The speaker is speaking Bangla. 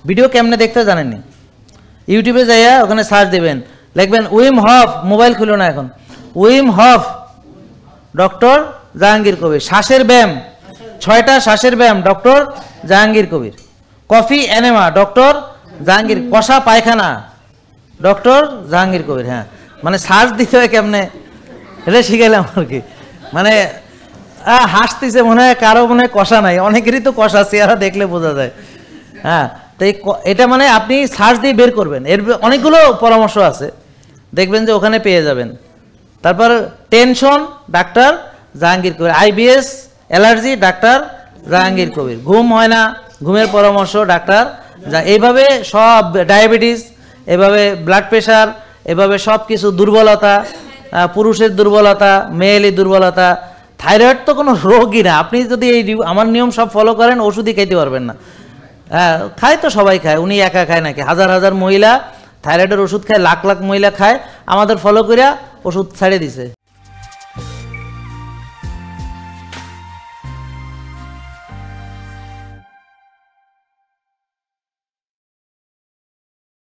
ভিডিও কেমনে দেখতে জানেননি, ইউটিউবে যাইয়া ওখানে সার্চ দেবেন, লিখবেন উইম হফ, মোবাইল খুলো না এখন, Wim hop doctor Jahangir Kabir, শ্বাসের ব্যায়াম 6টা শ্বাসের ব্যায়াম doctor Jahangir Kabir, coffee enema doctor Jahangir, কষা পায়খানা ডক্টর জাহাঙ্গীর কবির। হ্যাঁ, মানে সার্চ দিতে হয় কেমনে এটা শিখাইলাম আর কি। মানে হাসতেছে, মনে হয় কারো মনে হয় কষা নাই, অনেকেরই তো কষা, চেহারা দেখলে বোঝা যায়। হ্যাঁ, তো এটা মানে আপনি সার্চ দিয়ে বের করবেন, এর অনেকগুলো পরামর্শ আছে, দেখবেন যে ওখানে পেয়ে যাবেন। তারপর tension doctor Jahangir Kabir, IBS allergy doctor Jahangir Kabir, ঘুম হয় না ঘুমের পরামর্শ ডাক্তার, এইভাবে সব ডায়াবেটিস, এভাবে ব্লাড প্রেশার, এভাবে সব কিছু দুর্বলতা, পুরুষের দুর্বলতা, মেয়েলি দুর্বলতা, থাইরয়েড তো কোনো রোগই না। আপনি যদি এই আমার নিয়ম সব ফলো করেন ওষুধই খাইতে পারবেন না। হ্যাঁ, খায় তো সবাই খায়, উনি একা খায় নাকি, হাজার হাজার মহিলা থাইরয়েডের ওষুধ খায়, লাখ লাখ মহিলা খায়, আমাদের ফলো করিয়া ওষুধ ছাড়িয়ে দিছে।